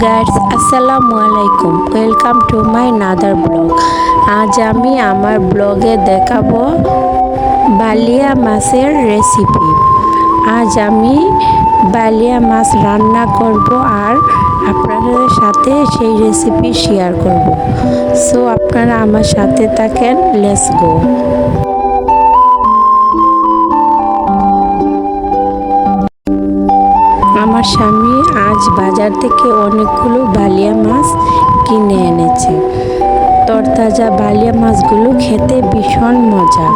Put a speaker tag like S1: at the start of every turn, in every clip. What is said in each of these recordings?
S1: Guys, আসসালামু আলাইকুম। Welcome to my another blog. আজ আমি আমার ব্লগে দেখাবো বালিয়া মাছের রেসিপি। আজ আমি বালিয়া মাছ রান্না করব আর আপনাদের সাথে সেই রেসিপি শেয়ার করব। সো আপনারা আমার সাথে থাকেন, লেটস গো। আমার স্বামী আজ বাজার থেকে অনেকগুলো বালিয়া মাছ কিনে এনেছে। তরতাজা বালিয়া মাছগুলো খেতে ভীষণ মজা,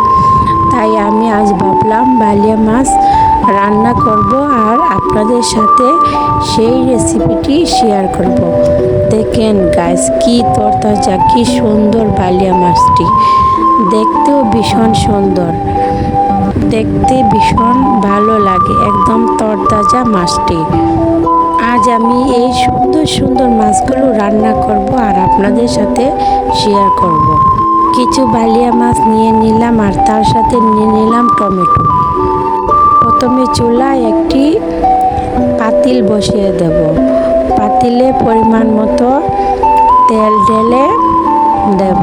S1: তাই আমি আজ ভাবলাম বালিয়া মাছ রান্না করব আর আপনাদের সাথে সেই রেসিপিটি শেয়ার করব। দেখেন গাইস, কি তরতাজা, কি সুন্দর বালিয়া মাছটি, দেখতেও ভীষণ সুন্দর, দেখতে ভীষণ ভালো লাগে, একদম তরতাজা মাছটি। আজ আমি এই সুন্দর সুন্দর মাছগুলো রান্না করব আর আপনাদের সাথে শেয়ার করব। কিছু বালিয়া মাছ নিয়ে নিলাম আর তার সাথে নিয়ে নিলাম টমেটো। প্রথমে চুলায় একটি পাতিল বসিয়ে দেব। পাতিলে পরিমাণ মতো তেল ঢেলে দেব।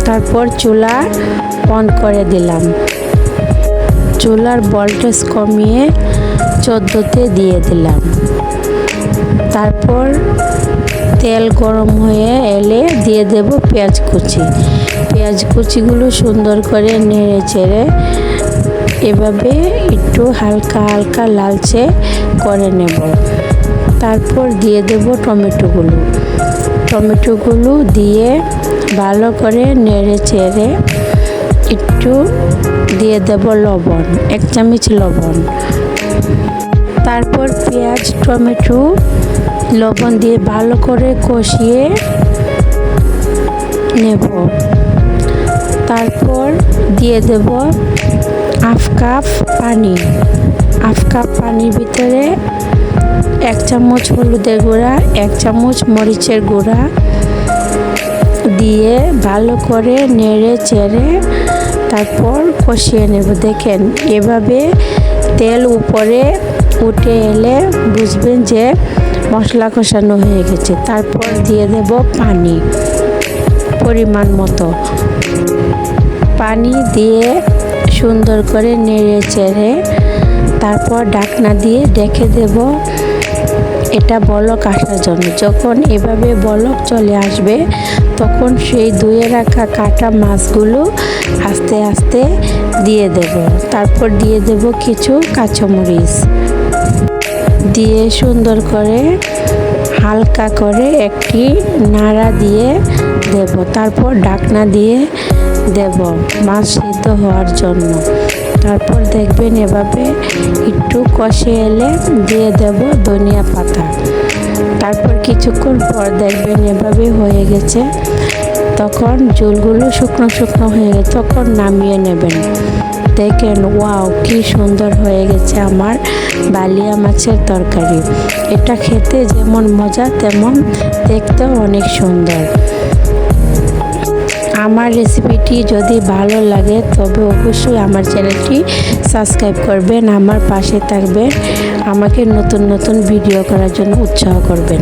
S1: তারপর চুলা অন করে দিলাম। চুলার ভোল্টেজ কমিয়ে 14তে দিয়ে দিলাম। তারপর তেল গরম হয়ে এলে দিয়ে দেব পেঁয়াজ কুচি। পেঁয়াজ কুচিগুলো সুন্দর করে নেড়ে চেড়ে এভাবে একটু হালকা হালকা লালচে করে নেব। তারপর দিয়ে দেব টমেটোগুলো দিয়ে ভালো করে নেড়ে চেড়ে একটু দিয়ে দেব লবণ, 1 চামচ লবণ। তারপর পেঁয়াজ, টমেটো, লবণ দিয়ে ভালো করে কষিয়ে নেব। তারপর দিয়ে দেব হাফ কাপ পানির ভিতরে 1 চামচ হলুদের গুঁড়া, 1 চামচ মরিচের গুঁড়া দিয়ে ভালো করে নেড়ে চেড়ে তারপর কষিয়ে নেব। দেখেন, এভাবে তেল উপরে উঠে এলে বুঝবেন যে মশলা কষানো হয়ে গেছে। তারপর দিয়ে দেব পানি, পরিমাণ মতো পানি দিয়ে সুন্দর করে নেড়ে চেড়ে তারপর ঢাকনা দিয়ে ঢেকে দেব এটা বলক আসার জন্য। যখন এভাবে বলক চলে আসবে তখন সেই ধুয়ে রাখা কাটা মাছগুলো আস্তে আস্তে দিয়ে দেব। তারপর দিয়ে দেব কিছু কাঁচামরিচ দিয়ে সুন্দর করে হালকা করে একটি নাড়া দিয়ে দেব। তারপর ঢাকনা দিয়ে দেব মাছ সিদ্ধ হওয়ার জন্য। তারপর দেখবেন এভাবে একটু কষে এলে দিয়ে দেব ধনিয়া পাতা। তারপর কিছুক্ষণ পর দেখবেন এভাবে হয়ে গেছে। তখন ঝোলগুলো শুকনো শুকনো হয়ে গেছে, তখন নামিয়ে নেবেন। দেখেন, ওয়াও, কি সুন্দর হয়ে গেছে আমার বালিয়া মাছের তরকারি। এটা খেতে যেমন মজা তেমন দেখতেও অনেক সুন্দর। আমার রেসিপিটি যদি ভালো লাগে তবে অবশ্যই আমার চ্যানেলটি সাবস্ক্রাইব করবেন, আমার পাশে থাকবেন, আমাকে নতুন নতুন ভিডিও করার জন্য উৎসাহ করবেন।